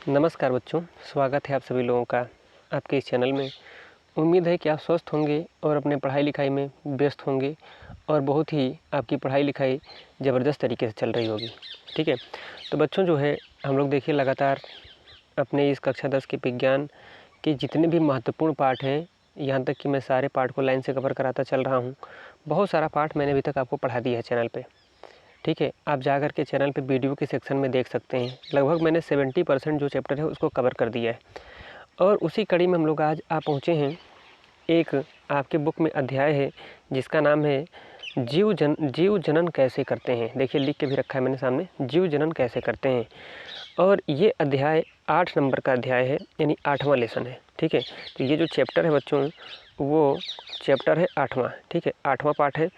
नमस्कार बच्चों, स्वागत है आप सभी लोगों का आपके इस चैनल में। उम्मीद है कि आप स्वस्थ होंगे और अपने पढ़ाई लिखाई में व्यस्त होंगे और बहुत ही आपकी पढ़ाई लिखाई ज़बरदस्त तरीके से चल रही होगी। ठीक है, तो बच्चों जो है हम लोग देखिए लगातार अपने इस कक्षा 10 के विज्ञान के जितने भी महत्वपूर्ण पाठ हैं, यहाँ तक कि मैं सारे पाठ को लाइन से कवर कराता चल रहा हूँ। बहुत सारा पाठ मैंने अभी तक आपको पढ़ा दिया है चैनल पर। ठीक है, आप जा कर के चैनल पे वीडियो के सेक्शन में देख सकते हैं। लगभग मैंने 70% जो चैप्टर है उसको कवर कर दिया है। और उसी कड़ी में हम लोग आज आ पहुँचे हैं। एक आपके बुक में अध्याय है जिसका नाम है जीव जनन कैसे करते हैं। देखिए लिख के भी रखा है मैंने सामने, जीव जनन कैसे करते हैं। और ये अध्याय 8 नंबर का अध्याय है, यानी 8वां लेसन है। ठीक है, तो ये जो चैप्टर है बच्चों, वो चैप्टर है 8वां। ठीक है, 8वां पाठ है।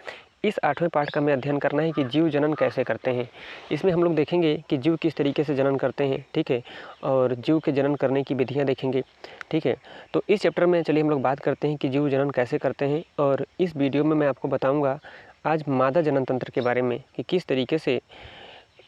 इस 8वें पाठ का हमें अध्ययन करना है कि जीव जनन कैसे करते हैं। इसमें हम लोग देखेंगे कि जीव किस तरीके से जनन करते हैं। ठीक है, और जीव के जनन करने की विधियां देखेंगे। ठीक है, तो इस चैप्टर में चलिए हम लोग बात करते हैं कि जीव जनन कैसे करते हैं। और इस वीडियो में मैं आपको बताऊंगा आज मादा जनन तंत्र के बारे में कि किस तरीके से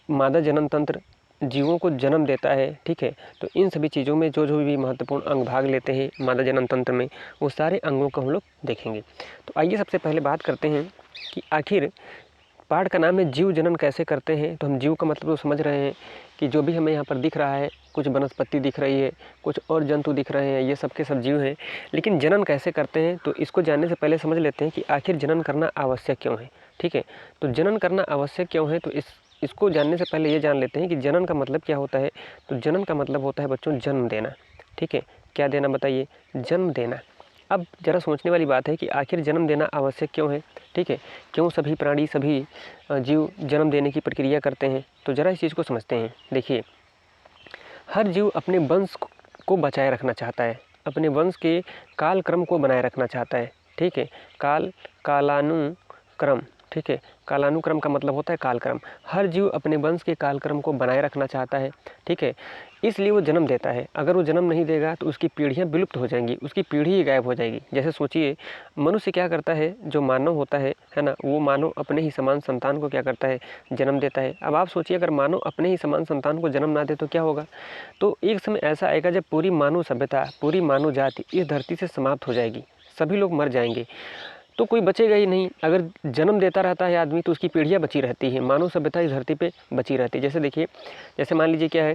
मादा जनन तंत्र जीवों को जन्म देता है। ठीक है, तो इन सभी चीज़ों में जो भी महत्वपूर्ण अंग भाग लेते हैं मादा जनन तंत्र में, वो सारे अंगों को हम लोग देखेंगे। तो आइए सबसे पहले बात करते हैं कि आखिर पाठ का नाम है जीव जनन कैसे करते हैं। तो हम जीव का मतलब तो समझ रहे हैं कि जो भी हमें यहाँ पर दिख रहा है, कुछ वनस्पति दिख रही है, कुछ और जंतु दिख रहे हैं, ये सब के सब जीव हैं। लेकिन जनन कैसे करते हैं, तो इसको जानने से पहले समझ लेते हैं कि आखिर जनन करना आवश्यक क्यों है। ठीक है, तो जनन करना आवश्यक क्यों है, तो इसको जानने से पहले ये जान लेते हैं कि जनन का मतलब क्या होता है। तो जनन का मतलब होता है बच्चों जन्म देना। ठीक है, क्या देना बताइए, जन्म देना। अब ज़रा सोचने वाली बात है कि आखिर जन्म देना आवश्यक क्यों है। ठीक है, क्यों सभी प्राणी सभी जीव जन्म देने की प्रक्रिया करते हैं, तो ज़रा इस चीज़ को समझते हैं। देखिए, हर जीव अपने वंश को बचाए रखना चाहता है, अपने वंश के कालक्रम को बनाए रखना चाहता है। ठीक है, कालानुक्रम। ठीक है, कालानुक्रम का मतलब होता है कालक्रम। हर जीव अपने वंश के कालक्रम को बनाए रखना चाहता है। ठीक है, इसलिए वो जन्म देता है। अगर वो जन्म नहीं देगा तो उसकी पीढ़ियाँ विलुप्त हो जाएंगी, उसकी पीढ़ी ही गायब हो जाएगी। जैसे सोचिए, मनुष्य क्या करता है, जो मानव होता है ना, वो मानव अपने ही समान संतान को क्या करता है, जन्म देता है। अब आप सोचिए, अगर मानव अपने ही समान संतान को जन्म ना दे तो क्या होगा। तो एक समय ऐसा आएगा जब पूरी मानव सभ्यता, पूरी मानव जाति इस धरती से समाप्त हो जाएगी, सभी लोग मर जाएंगे, तो कोई बचेगा ही नहीं। अगर जन्म देता रहता है आदमी तो उसकी पीढ़ियाँ बची रहती हैं, मानव सभ्यता इस धरती पे बची रहती है। जैसे देखिए, जैसे मान लीजिए क्या है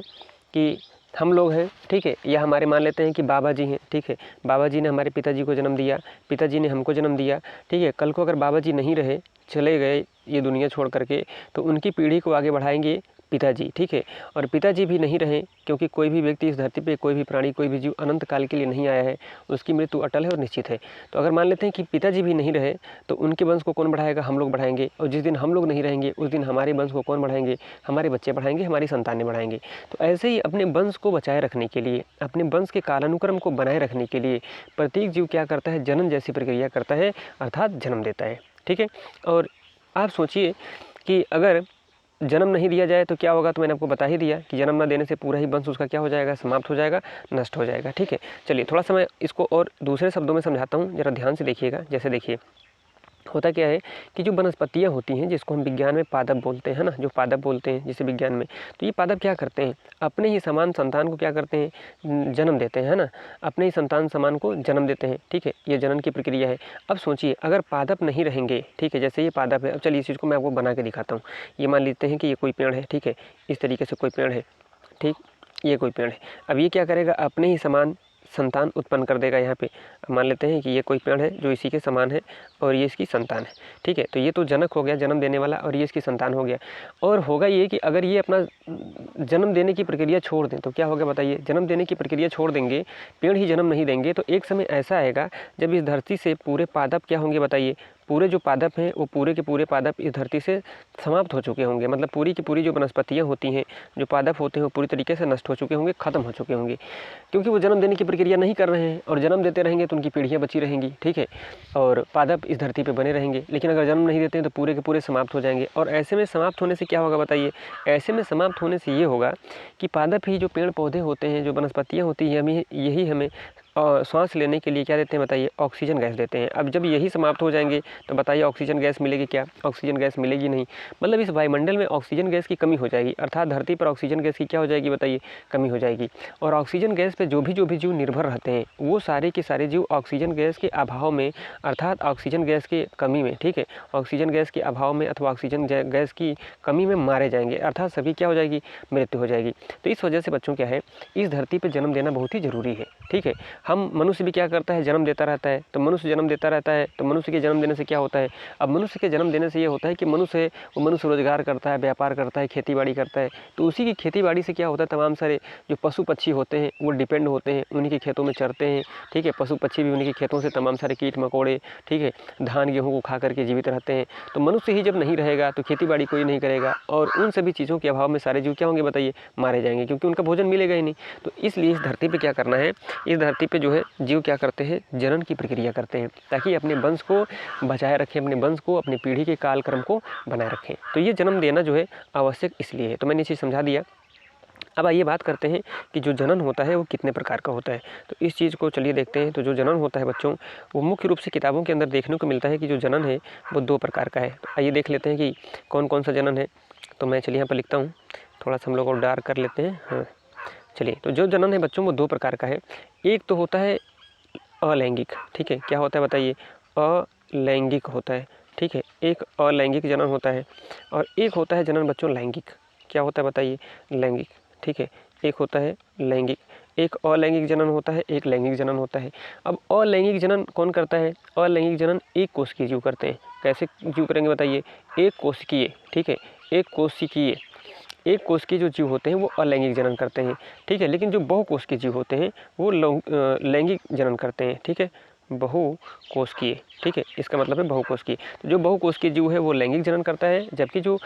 कि हम लोग हैं, ठीक है, या हमारे मान लेते हैं कि बाबा जी हैं। ठीक है, बाबा जी ने हमारे पिताजी को जन्म दिया, पिताजी ने हमको जन्म दिया। ठीक है, कल को अगर बाबा जी नहीं रहे, चले गए ये दुनिया छोड़ करके, तो उनकी पीढ़ी को आगे बढ़ाएंगे पिताजी। ठीक है, और पिताजी भी नहीं रहे, क्योंकि कोई भी व्यक्ति इस धरती पे, कोई भी प्राणी, कोई भी जीव अनंत काल के लिए नहीं आया है, उसकी मृत्यु अटल है और निश्चित है। तो अगर मान लेते हैं कि पिताजी भी नहीं रहे, तो उनके वंश को कौन बढ़ाएगा, हम लोग बढ़ाएंगे। और जिस दिन हम लोग नहीं रहेंगे उस दिन हमारे वंश को कौन बढ़ाएंगे, हमारे बच्चे बढ़ाएंगे, हमारी संतानें बढ़ाएंगे। तो ऐसे ही अपने वंश को बचाए रखने के लिए, अपने वंश के कालानुक्रम को बनाए रखने के लिए प्रत्येक जीव क्या करता है, जनन जैसी प्रक्रिया करता है, अर्थात जन्म देता है। ठीक है, और आप सोचिए कि अगर जन्म नहीं दिया जाए तो क्या होगा। तो मैंने आपको बता ही दिया कि जन्म न देने से पूरा ही वंश उसका क्या हो जाएगा, समाप्त हो जाएगा, नष्ट हो जाएगा। ठीक है, चलिए थोड़ा सा मैं इसको और दूसरे शब्दों में समझाता हूँ, ज़रा ध्यान से देखिएगा। जैसे देखिए, होता क्या है कि जो वनस्पतियाँ होती हैं, जिसको हम विज्ञान में पादप बोलते हैं ना, जो पादप बोलते हैं जिसे विज्ञान में, तो ये पादप क्या करते हैं, अपने ही समान संतान को क्या करते हैं, जन्म देते हैं, है ना, अपने ही संतान समान को जन्म देते हैं। ठीक है, ये जनन की प्रक्रिया है। अब सोचिए, अगर पादप नहीं रहेंगे, ठीक है, जैसे ये पादप है, अब चलिए इस चीज़ को मैं आपको बना के दिखाता हूँ। ये मान लेते हैं कि ये कोई पेड़ है, ठीक है, इस तरीके से कोई पेड़ है, ठीक, ये कोई पेड़ है। अब ये क्या करेगा, अपने ही समान संतान उत्पन्न कर देगा। यहाँ पे मान लेते हैं कि ये कोई पेड़ है जो इसी के समान है और ये इसकी संतान है। ठीक है, तो ये तो जनक हो गया, जन्म देने वाला, और ये इसकी संतान हो गया। और होगा ये कि अगर ये अपना जन्म देने की प्रक्रिया छोड़ दें तो क्या होगा बताइए, जन्म देने की प्रक्रिया छोड़ देंगे, पेड़ ही जन्म नहीं देंगे, तो एक समय ऐसा आएगा जब इस धरती से पूरे पादप क्या होंगे बताइए, पूरे जो पादप हैं वो पूरे के पूरे पादप इस धरती से समाप्त हो चुके होंगे। मतलब पूरी की पूरी जो वनस्पतियाँ होती हैं, जो पादप होते हैं, वो पूरी तरीके से नष्ट हो चुके होंगे, ख़त्म हो चुके होंगे, क्योंकि वो जन्म देने की प्रक्रिया नहीं कर रहे हैं। और जन्म देते रहेंगे तो उनकी पीढ़ियाँ बची रहेंगी। ठीक है, और पादप इस धरती पे बने रहेंगे। लेकिन अगर जन्म नहीं देते हैं तो पूरे के पूरे समाप्त हो जाएंगे। और ऐसे में समाप्त होने से क्या होगा बताइए, ऐसे में समाप्त होने से ये होगा कि पादप ही, जो पेड़ पौधे होते हैं, जो वनस्पतियाँ होती हैं, यही हमें सांस लेने के लिए क्या देते हैं बताइए, ऑक्सीजन गैस देते हैं। अब जब यही समाप्त हो जाएंगे तो बताइए ऑक्सीजन गैस मिलेगी क्या? ऑक्सीजन गैस मिलेगी नहीं। मतलब इस वायुमंडल में ऑक्सीजन गैस की कमी हो जाएगी, अर्थात धरती पर ऑक्सीजन गैस की क्या हो जाएगी बताइए, कमी हो जाएगी। और ऑक्सीजन गैस पे जो भी जीव निर्भर रहते हैं वो सारे के सारे जीव ऑक्सीजन गैस के अभाव में, अर्थात ऑक्सीजन गैस की कमी में, ठीक है, ऑक्सीजन गैस के अभाव में अथवा ऑक्सीजन गैस की कमी में मारे जाएंगे, अर्थात सभी क्या हो जाएगी, मृत्यु हो जाएगी। तो इस वजह से बच्चों क्या है, इस धरती पर जन्म देना बहुत ही ज़रूरी है। ठीक है, हम मनुष्य भी क्या करता है, जन्म देता रहता है। तो मनुष्य जन्म देता रहता है, तो मनुष्य के जन्म देने से क्या होता है, अब मनुष्य के जन्म देने से ये होता है कि मनुष्य है वो मनुष्य रोजगार करता है, व्यापार करता है, खेती बाड़ी करता है। तो उसी की खेती बाड़ी से क्या होता है, तमाम सारे जो पशु पक्षी होते हैं वो डिपेंड होते हैं, उन्हीं के खेतों में चरते हैं। ठीक है, पशु पक्षी भी उन्हीं के खेतों से तमाम सारे कीट मकोड़े, ठीक है, धान गेहूँ को खा करके जीवित रहते हैं। तो मनुष्य ही जब नहीं रहेगा तो खेती बाड़ी कोई नहीं करेगा, और उन सभी चीज़ों के अभाव में सारे जीव क्या होंगे बताइए, मारे जाएंगे, क्योंकि उनका भोजन मिलेगा ही नहीं। तो इसलिए इस धरती पर क्या करना है, इस धरती पर जो है जीव क्या करते हैं, जनन की प्रक्रिया करते हैं, ताकि अपने वंश को बचाए रखें, अपने वंश को, अपनी पीढ़ी के कालक्रम को बनाए रखें। तो ये जन्म देना जो है आवश्यक इसलिए है। तो मैंने ये चीज़ समझा दिया। अब आइए बात करते हैं कि जो जनन होता है वो कितने प्रकार का होता है। तो इस चीज़ को चलिए देखते हैं। तो जो जनन होता है बच्चों, वो मुख्य रूप से किताबों के अंदर देखने को मिलता है कि जो जनन है वो 2 प्रकार का है। तो आइए देख लेते हैं कि कौन कौन सा जनन है। तो मैं चलिए यहाँ पर लिखता हूँ, थोड़ा सा हम लोग और डार्क कर लेते हैं। हाँ चलिए, तो जो जनन है बच्चों वो 2 प्रकार का है। एक तो होता है अलैंगिक, ठीक है, क्या होता है बताइए, अलैंगिक होता है। ठीक है, एक अलैंगिक जनन होता है, और एक होता है जनन बच्चों लैंगिक। क्या होता है बताइए, लैंगिक। ठीक है, एक होता है लैंगिक, एक अलैंगिक जनन होता है, एक लैंगिक जनन होता है। अब अलैंगिक जनन कौन करता है, अलैंगिक जनन एक कोशिकीय जीव करते हैं। कैसे जीव करेंगे बताइए, एक कोशिकीय, ठीक है, एक कोशिकीय, एक कोश के जो जीव होते हैं वो अलैंगिक जनन करते हैं। ठीक है, लेकिन जो बहुकोशिकीय जीव होते हैं वो लैंगिक जनन करते हैं। ठीक है, बहुकोशिकीय, ठीक है, इसका मतलब है बहुकोशिकीय। तो जो बहुकोशिकीय जीव है वो लैंगिक जनन करता है, जबकि जो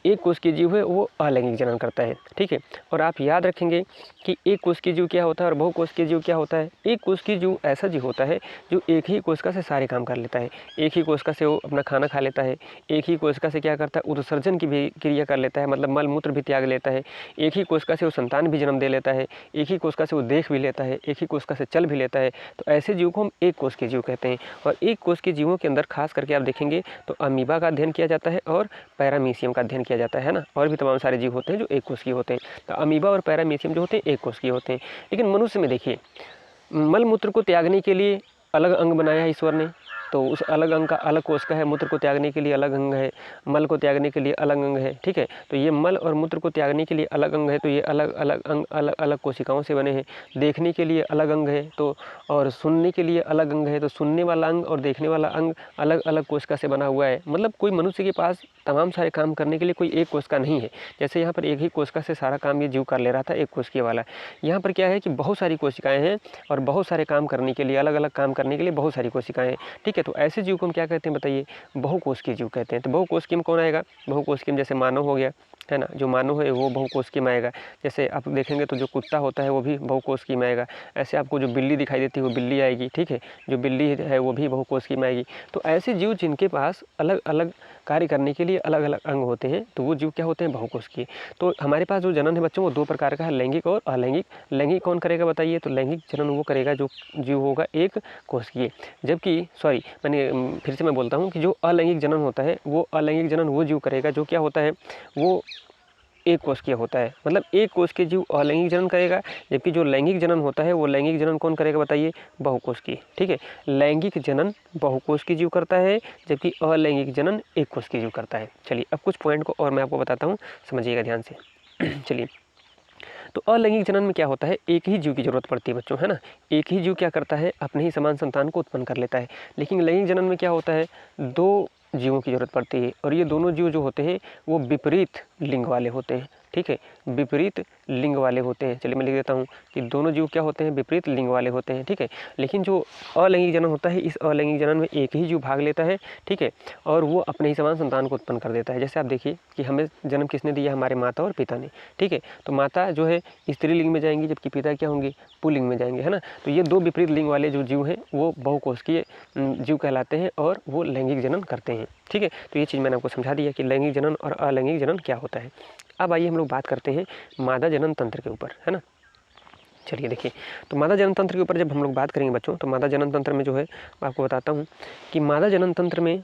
एक कोशिकीय जीव है वो अलैंगिक जनन करता है। ठीक है, और आप याद रखेंगे कि एक कोशिकीय जीव क्या होता है और बहुकोशिकीय जीव क्या होता है। एक कोशिकीय जीव ऐसा जीव होता है जो एक ही कोशिका से सारे काम कर लेता है, एक ही कोशिका से वो अपना खाना खा लेता है, एक ही कोशिका से क्या करता है, उत्सर्जन की भी क्रिया कर लेता है, मतलब मल मूत्र भी त्याग लेता है, एक ही कोशिका से वो संतान भी जन्म दे लेता है, एक ही कोशिका से वो देख भी लेता है, एक ही कोशिका से चल भी लेता है। तो ऐसे जीव को हम एक कोश के जीव कहते हैं। और एक कोश के जीवों के अंदर खास करके आप देखेंगे तो अमीबा का अध्ययन किया जाता है और पैरामीशियम का अध्ययन किया जाता है ना, और भी तमाम सारे जीव होते हैं जो एक कोश के होते हैं। तो अमीबा और पैरामीशियम जो होते हैं एक कोश के होते हैं। लेकिन मनुष्य में देखिए, मल मूत्र को त्यागने के लिए अलग अंग बनाया है ईश्वर ने, तो उस अलग अंग का अलग कोशिका है, मूत्र को त्यागने के लिए अलग अंग है, मल को त्यागने के लिए अलग अंग है। ठीक है, तो ये मल और मूत्र को त्यागने के लिए अलग अंग है, तो ये अलग अलग अंग अलग अलग कोशिकाओं से बने हैं। देखने के लिए अलग अंग है, तो और सुनने के लिए अलग अंग है, तो सुनने वाला अंग और देखने वाला अंग अलग अलग कोशिका से बना हुआ है। मतलब कोई मनुष्य के पास तमाम सारे काम करने के लिए कोई एक कोशिका नहीं है। जैसे यहाँ पर एक ही कोशिका से सारा काम ये जीव कर ले रहा था, एक कोशिकीय वाला। यहाँ पर क्या है कि बहुत सारी कोशिकाएँ हैं और बहुत सारे काम करने के लिए, अलग अलग काम करने के लिए बहुत सारी कोशिकाएँ हैं। ठीक है, तो ऐसे जीव को हम क्या कहते हैं बताइए, बहुकोशिकीय जीव कहते हैं। तो बहुकोशिकीय में कौन आएगा, बहुकोशिकीय में जैसे मानव हो गया, है ना, जो मानव है वो बहुकोशिकीय में आएगा। जैसे आप देखेंगे तो जो कुत्ता होता है वो भी बहुकोशिकीय में आएगा। ऐसे आपको जो बिल्ली दिखाई देती है वो बिल्ली आएगी। ठीक है, जो बिल्ली है वो भी बहुकोशिकीय में आएगी। तो ऐसे जीव जिनके पास अलग अलग कार्य करने के लिए अलग अलग अंग होते हैं तो वो जीव क्या होते हैं, बहुकोशिकीय। तो हमारे पास जो जनन है बच्चों वो 2 प्रकार का है, लैंगिक और अलैंगिक। लैंगिक कौन करेगा बताइए, तो लैंगिक जनन वो करेगा जो जीव होगा एक कोशिकीय। जबकि फिर से मैं बोलता हूँ कि जो अलैंगिक जनन होता है वो अलैंगिक जनन वो जीव करेगा जो क्या होता है, वो एक कोशिकीय होता है। मतलब एक कोशिकीय जीव अलैंगिक जनन करेगा, जबकि जो लैंगिक जनन होता है वो लैंगिक जनन कौन करेगा बताइए, बहुकोशिकीय। ठीक है, लैंगिक जनन बहुकोशिकीय जीव करता है, जबकि अलैंगिक जनन एक कोशिकीय जीव करता है। चलिए अब कुछ पॉइंट को और मैं आपको बताता हूँ, समझिएगा ध्यान से। चलिए, तो अलैंगिक जनन में क्या होता है, एक ही जीव की जरूरत पड़ती है बच्चों, है ना। एक ही जीव क्या करता है, अपने ही समान संतान को उत्पन्न कर लेता है। लेकिन लैंगिक जनन में क्या होता है, 2 जीवों की जरूरत पड़ती है, और ये दोनों जीव जो होते हैं वो विपरीत लिंग वाले होते हैं। ठीक है, विपरीत लिंग वाले होते हैं। चलिए मैं लिख देता हूँ कि दोनों जीव क्या होते हैं, विपरीत लिंग वाले होते हैं। ठीक है, लेकिन जो अलैंगिक जनन होता है, इस अलैंगिक जनन में एक ही जीव भाग लेता है। ठीक है, और वो अपने ही समान संतान को उत्पन्न कर देता है। जैसे आप देखिए कि हमें जन्म किसने दिया, हमारे माता और पिता ने। ठीक है, तो माता जो है स्त्रीलिंग में जाएंगी, जबकि पिता क्या होंगे, पुल्लिंग में जाएंगे, है ना। तो ये 2 विपरीत लिंग वाले जो जीव हैं वो बहुकोशिकीय जीव कहलाते हैं और वो लैंगिक जनन करते हैं। ठीक है, तो ये चीज़ मैंने आपको समझा दिया कि लैंगिक जनन और अलैंगिक जनन क्या होता है। अब आइए हम लोग बात करते हैं मादा जनन तंत्र के ऊपर, है ना। चलिए देखिए, तो मादा जनन तंत्र के ऊपर जब हम लोग बात करेंगे बच्चों, तो मादा जनन तंत्र में जो है मैं आपको बताता हूँ कि मादा जनन तंत्र में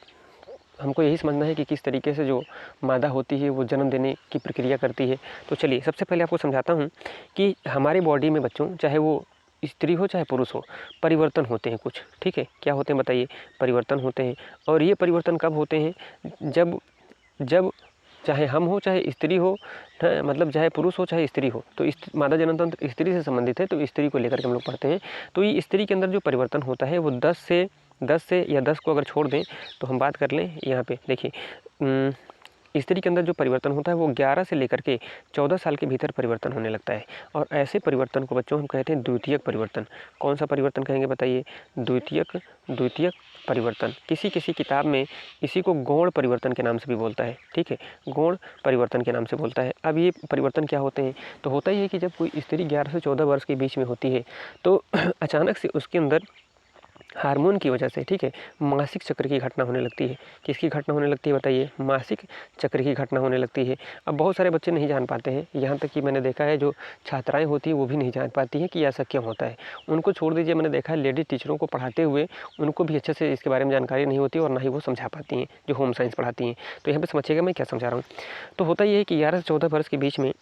हमको यही समझना है कि किस तरीके से जो मादा होती है वो जन्म देने की प्रक्रिया करती है। तो चलिए सबसे पहले आपको समझाता हूँ कि हमारी बॉडी में बच्चों, चाहे वो स्त्री हो चाहे पुरुष हो, परिवर्तन होते हैं कुछ, ठीक है। क्या होते हैं बताइए? परिवर्तन होते हैं। और ये परिवर्तन कब होते हैं? जब जब चाहे हम हो चाहे स्त्री हो, मतलब चाहे पुरुष हो चाहे स्त्री हो, तो मादा जनन तंत्र स्त्री से संबंधित है, तो स्त्री को लेकर के हम लोग पढ़ते हैं। तो ये स्त्री के अंदर जो परिवर्तन होता है वो 10 से या 10 को अगर छोड़ दें तो हम बात कर लें यहाँ पे देखिए, स्त्री के अंदर जो परिवर्तन होता है वो 11 से लेकर के 14 साल के भीतर परिवर्तन होने लगता है। और ऐसे परिवर्तन को बच्चों हम कहते हैं द्वितीयक परिवर्तन। कौन सा परिवर्तन कहेंगे बताइए? द्वितीयक परिवर्तन। किसी किसी किताब में इसी को गौण परिवर्तन के नाम से भी बोलता है, ठीक है, गौण परिवर्तन के नाम से बोलता है। अब ये परिवर्तन क्या होते हैं? तो होता ही है कि जब कोई स्त्री 11 से 14 वर्ष के बीच में होती है तो अचानक से उसके अंदर हार्मोन की वजह से, ठीक है, मासिक चक्र की घटना होने लगती है। किसकी घटना होने लगती है बताइए? मासिक चक्र की घटना होने लगती है। अब बहुत सारे बच्चे नहीं जान पाते हैं, यहाँ तक कि मैंने देखा है जो छात्राएं होती हैं वो भी नहीं जान पाती हैं कि ऐसा क्यों होता है। उनको छोड़ दीजिए, मैंने देखा है लेडी टीचरों को पढ़ाते हुए उनको भी अच्छे से इसके बारे में जानकारी नहीं होती और ना ही वो समझा पाती हैं, जो होम साइंस पढ़ाती हैं। तो यहाँ पर समझिएगा मैं क्या समझा रहा हूँ। तो होता ये है कि 11 से 14 वर्ष के बीच में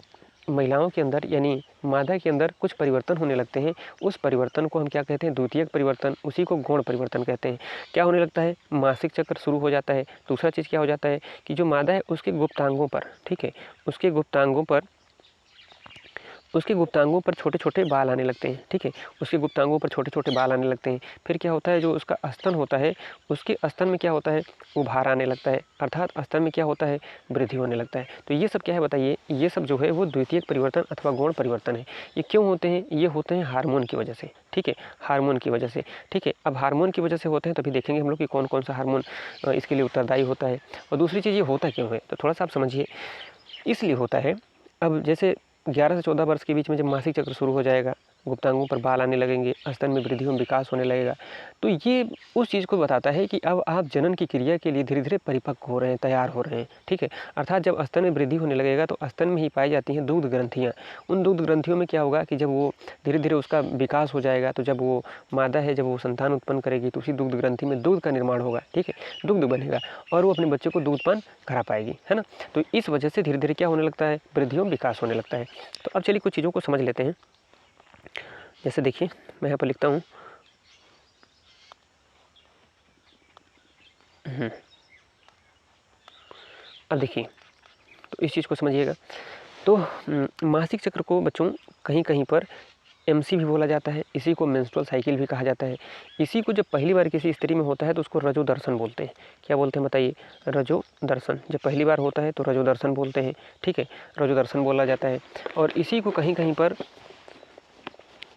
महिलाओं के अंदर यानी मादा के अंदर कुछ परिवर्तन होने लगते हैं। उस परिवर्तन को हम क्या कहते हैं? द्वितीयक परिवर्तन। उसी को गौण परिवर्तन कहते हैं। क्या होने लगता है? मासिक चक्र शुरू हो जाता है। दूसरा चीज़ क्या हो जाता है कि जो मादा है उसके गुप्तांगों पर, ठीक है, उसके गुप्तांगों पर छोटे छोटे बाल आने लगते हैं, ठीक है, उसके गुप्तांगों पर छोटे छोटे बाल आने लगते हैं। फिर क्या होता है? जो उसका स्तन होता है, उसके स्तन में क्या होता है? उभार आने लगता है, अर्थात स्तन में क्या होता है? वृद्धि होने लगता है। तो ये सब क्या है बताइए? ये सब जो है वो द्वितीयक परिवर्तन अथवा गौण परिवर्तन है। ये क्यों होते हैं? ये होते हैं हार्मोन की वजह से, ठीक है, हार्मोन की वजह से, ठीक है। अब हार्मोन की वजह से होते हैं तभी देखेंगे हम लोग कि कौन कौन सा हार्मोन इसके लिए उत्तरदायी होता है। और दूसरी चीज़ ये होता क्यों है, तो थोड़ा सा आप समझिए। इसलिए होता है, अब जैसे 11 से 14 वर्ष के बीच में जब मासिक चक्र शुरू हो जाएगा, गुप्तांगों पर बाल आने लगेंगे, स्तन में वृद्धि एवं विकास होने लगेगा, तो ये उस चीज़ को बताता है कि अब आप जनन की क्रिया के लिए धीरे धीरे परिपक्व हो रहे हैं, तैयार हो रहे हैं, ठीक है। अर्थात जब स्तन में वृद्धि होने लगेगा तो स्तन में ही पाई जाती हैं दूध ग्रंथियाँ। उन दूध ग्रंथियों में क्या होगा कि जब वो धीरे धीरे उसका विकास हो जाएगा, तो जब वो मादा है, जब वो संतान उत्पन्न करेगी तो उसी दूध ग्रंथि में दूध का निर्माण होगा, ठीक है, दुग्ध बनेगा और वो अपने बच्चे को दूधपान करा पाएगी, है ना। तो इस वजह से धीरे धीरे क्या होने लगता है? वृद्धि एवं विकास होने लगता है। तो अब चलिए कुछ चीज़ों को समझ लेते हैं। जैसे देखिए मैं यहाँ पर लिखता हूँ, अब देखिए तो इस चीज़ को समझिएगा। तो मासिक चक्र को बच्चों कहीं कहीं पर एमसी भी बोला जाता है, इसी को मेंस्ट्रुअल साइकिल भी कहा जाता है। इसी को जब पहली बार किसी स्त्री में होता है तो उसको रजोदर्शन बोलते हैं। क्या बोलते हैं बताइए? रजोदर्शन। जब पहली बार होता है तो रजोदर्शन बोलते हैं, ठीक है, रजोदर्शन बोला जाता है। और इसी को कहीं कहीं पर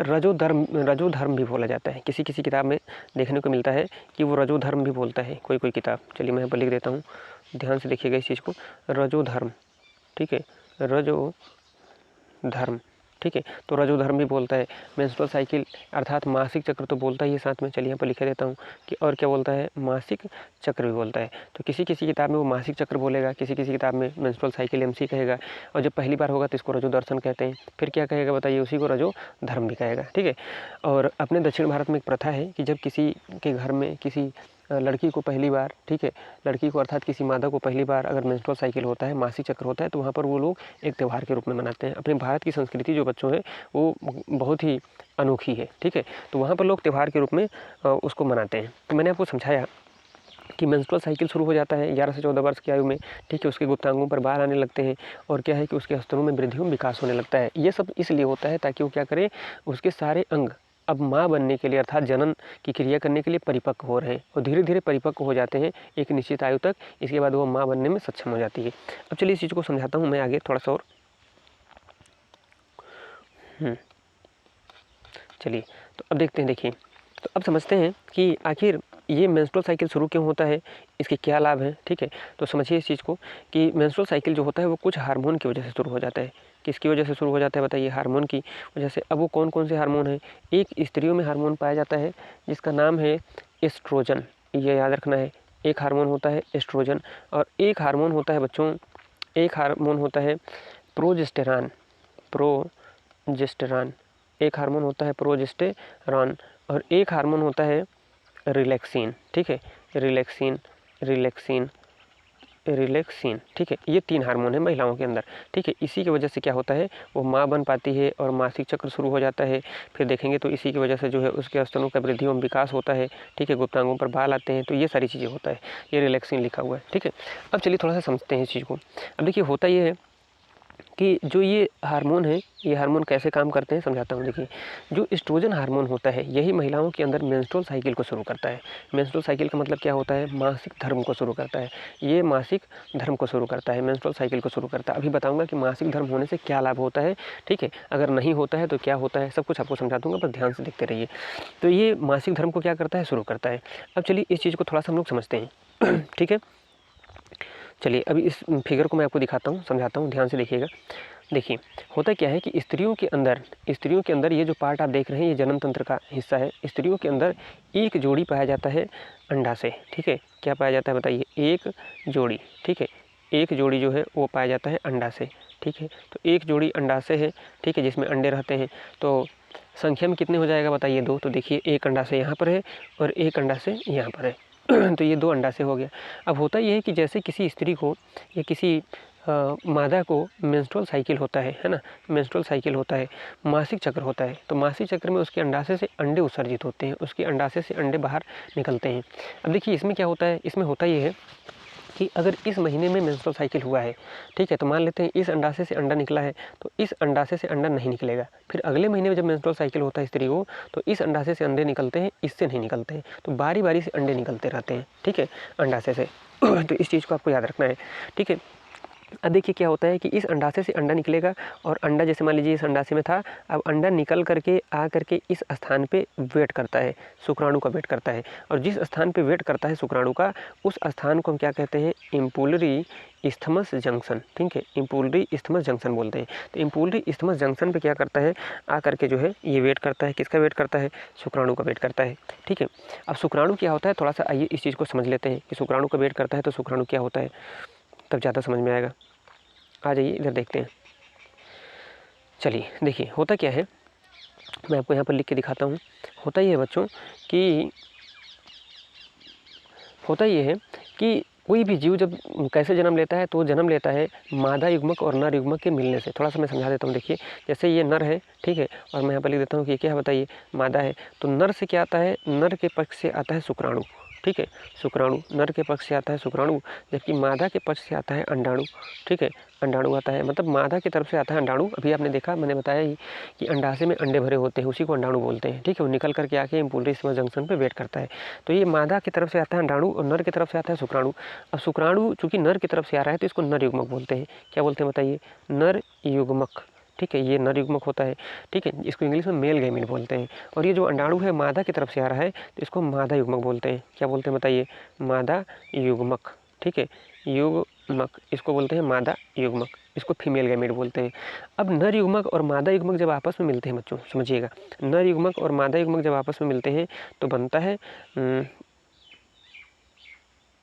रजोधर्म भी बोला जाता है। किसी किसी किताब में देखने को मिलता है कि वो रजोधर्म भी बोलता है, कोई कोई किताब। चलिए मैं यहाँ पर लिख देता हूँ, ध्यान से देखिएगा इस चीज़ को, रजोधर्म, ठीक है, रजोधर्म, ठीक है। तो रजोधर्म भी बोलता है। मेंस्ट्रुअल साइकिल अर्थात मासिक चक्र तो बोलता ही है साथ में। चलिए यहाँ पर लिखे देता हूँ कि और क्या बोलता है? मासिक चक्र भी बोलता है। तो किसी किसी किताब में वो मासिक चक्र बोलेगा, किसी किसी किताब में मेंस्ट्रुअल साइकिल एमसी कहेगा। और जब पहली बार होगा तो इसको रजोदर्शन कहते हैं। फिर क्या कहेगा बताइए? उसी को रजोधर्म भी कहेगा, ठीक है। और अपने दक्षिण भारत में एक प्रथा है कि जब किसी के घर में किसी लड़की को पहली बार, ठीक है, लड़की को अर्थात किसी मादा को पहली बार अगर मेंस्ट्रुअल साइकिल होता है, मासिक चक्र होता है, तो वहाँ पर वो लोग एक त्यौहार के रूप में मनाते हैं। अपने भारत की संस्कृति जो बच्चों है वो बहुत ही अनोखी है, ठीक है। तो वहाँ पर लोग त्यौहार के रूप में उसको मनाते हैं। तो मैंने आपको समझाया कि मेंस्ट्रुअल साइकिल शुरू हो जाता है 11 से 14 वर्ष की आयु में, ठीक है। उसके गुप्तांगों पर बाल आने लगते हैं और क्या है कि उसके स्तनों में वृद्धि एवं विकास होने लगता है। ये सब इसलिए होता है ताकि वो क्या करे? उसके सारे अंग अब माँ बनने के लिए अर्थात जनन की क्रिया करने के लिए परिपक्व हो रहे हैं और धीरे धीरे परिपक्व हो जाते हैं एक निश्चित आयु तक। इसके बाद वो माँ बनने में सक्षम हो जाती है। अब चलिए इस चीज़ को समझाता हूँ मैं आगे थोड़ा सा और। चलिए तो अब देखते हैं, देखिए तो अब समझते हैं कि आखिर ये मेंस्ट्रुअल साइकिल शुरू क्यों होता है, इसके क्या लाभ हैं, ठीक है। तो समझिए इस चीज़ को कि मेंस्ट्रुअल साइकिल जो होता है वो कुछ हार्मोन की वजह से शुरू हो जाता है। किसकी वजह से शुरू हो जाता है बताइए? हार्मोन की वजह से। अब वो कौन कौन से हार्मोन हैं? एक स्त्रियों में हार्मोन पाया जाता है जिसका नाम है एस्ट्रोजन, ये याद रखना है। एक हार्मोन होता है एस्ट्रोजन और एक हार्मोन होता है बच्चों, एक हार्मोन होता है प्रोजेस्टेरॉन, प्रोजेस्टेरॉन, एक हार्मोन होता है प्रोजेस्टेरॉन और एक हार्मोन होता है रिलैक्सिन, ठीक है, रिलैक्सिन रिलैक्सिन रिलैक्सिन, ठीक है। ये 3 हार्मोन है महिलाओं के अंदर, ठीक है। इसी की वजह से क्या होता है, वो माँ बन पाती है और मासिक चक्र शुरू हो जाता है। फिर देखेंगे तो इसी की वजह से जो है उसके स्तनों का वृद्धि एवं विकास होता है, ठीक है। गुप्तांगों पर बाल आते हैं, तो ये सारी चीज़ें होता है। ये रिलैक्सिन लिखा हुआ है, ठीक है। अब चलिए थोड़ा सा समझते हैं इस चीज़ को। अब देखिए होता ये है कि जो ये हार्मोन है, ये हार्मोन कैसे काम करते हैं समझाता हूँ। देखिए, जो एस्ट्रोजन हार्मोन होता है यही महिलाओं के अंदर मेंस्ट्रुअल साइकिल को शुरू करता है। मेंस्ट्रुअल साइकिल का मतलब क्या होता है, मासिक धर्म को शुरू करता है। ये मासिक धर्म को शुरू करता है, मेंस्ट्रुअल साइकिल को शुरू करता है। अभी बताऊंगा कि मासिक धर्म होने से क्या लाभ होता है, ठीक है। अगर नहीं होता है तो क्या होता है, सब कुछ आपको समझा दूंगा, बस ध्यान से देखते रहिए। तो ये मासिक धर्म को क्या करता है, शुरू करता है। अब चलिए इस चीज़ को थोड़ा सा हम लोग समझते हैं, ठीक है। चलिए अभी इस फिगर को मैं आपको दिखाता हूँ, समझाता हूँ, ध्यान से देखिएगा। देखिए होता क्या है कि स्त्रियों के अंदर ये जो पार्ट आप देख रहे हैं ये जन्म तंत्र का हिस्सा है। स्त्रियों के अंदर एक जोड़ी पाया जाता है अंडा से, ठीक है। क्या पाया जाता है बताइए, एक जोड़ी, ठीक है। एक जोड़ी जो है वो पाया जाता है अंडा से, ठीक है। तो एक जोड़ी अंडा से है, ठीक है, जिसमें अंडे रहते हैं। तो संख्या में कितने हो जाएगा बताइए, 2। तो देखिए एक अंडा से यहाँ पर है और एक अंडा से यहाँ पर है तो ये 2 अंडा से हो गया। अब होता ये है कि जैसे किसी स्त्री को या किसी मादा को मेंस्ट्रुअल साइकिल होता है ना, मेंस्ट्रुअल साइकिल होता है, मासिक चक्र होता है। तो मासिक चक्र में उसके अंडाशय से अंडे उत्सर्जित होते हैं, उसके अंडाशय से अंडे बाहर निकलते हैं। अब देखिए इसमें क्या होता है, इसमें होता ये है कि अगर इस महीने में मेंस्ट्रुअल साइकिल हुआ है, ठीक है, तो मान लेते हैं इस अंडाशय से अंडा निकला है, तो इस अंडाशय से अंडा नहीं निकलेगा। फिर अगले महीने में जब मेंस्ट्रुअल साइकिल होता है स्त्री को, तो इस अंडाशय से अंडे निकलते हैं, इससे नहीं निकलते हैं। तो बारी बारी से अंडे निकलते रहते हैं, ठीक है, अंडाशय से तो इस चीज़ को आपको याद रखना है, ठीक है। अब देखिए क्या होता है कि इस अंडाशय से अंडा निकलेगा और अंडा जैसे मान लीजिए इस अंडाशय में था, अब अंडा निकल करके आ करके इस स्थान पे वेट करता है, शुक्राणु का वेट करता है। और जिस स्थान पे वेट करता है शुक्राणु का, उस स्थान को हम क्या कहते हैं, इम्पुलरी इस्थमस जंक्शन, ठीक है, इम्पुलरी इस्थमस जंक्शन बोलते हैं। तो इम्पुलरी इस्थमस जंक्शन पे क्या करता है, आ करके जो है ये वेट करता है, किसका वेट करता है, शुक्राणु का वेट करता है, ठीक है। अब शुक्राणु क्या होता है, थोड़ा सा आइए इस चीज़ को समझ लेते हैं कि शुक्राणु का वेट करता है तो शुक्राणु क्या होता है, तब ज़्यादा समझ में आएगा। आ जाइए इधर देखते हैं। चलिए देखिए होता क्या है, मैं आपको यहाँ पर लिख के दिखाता हूँ। होता ये है बच्चों कि होता ये है कि कोई भी जीव जब कैसे जन्म लेता है, तो जन्म लेता है मादा युग्मक और नर युग्मक के मिलने से। थोड़ा सा मैं समझा देता हूँ। देखिए जैसे ये नर है, ठीक है, और मैं यहाँ पर लिख देता हूँ कि ये क्या है बताइए, मादा है। तो नर से क्या आता है, नर के पक्ष से आता है शुक्राणु, ठीक है, शुक्राणु नर के पक्ष से आता है शुक्राणु, जबकि मादा के पक्ष से आता है अंडाणु, ठीक है, अंडाणु आता है, मतलब मादा की तरफ से आता है अंडाणु। अभी आपने देखा, मैंने बताया ही कि अंडाशय में अंडे भरे होते हैं, उसी को अंडाणु बोलते हैं, ठीक है। वो निकल करके आके इम्पुलरी इस्थमस जंक्शन पे वेट करता है। तो ये मादा की तरफ से आता है अंडाणु और नर की तरफ से आता है शुक्राणु। अब शुक्राणु चूंकि नर की तरफ से आ रहा है तो इसको नर युग्मक बोलते हैं। क्या बोलते हैं बताइए, नर युग्मक, ठीक है, ये नर युग्मक होता है, ठीक है। इसको इंग्लिश में मेल गैमीट बोलते हैं। और ये जो अंडाणु है मादा की तरफ से आ रहा है तो इसको मादा युग्मक बोलते हैं। क्या बोलते हैं बताइए, मादा युग्मक, ठीक है, युग्मक, इसको बोलते हैं मादा युग्मक, इसको फीमेल गैमीट बोलते हैं। अब नर युग्मक और मादा युग्मक जब आपस में मिलते हैं बच्चों, समझिएगा, नर युग्मक और मादा युग्मक जब आपस में मिलते हैं तो बनता है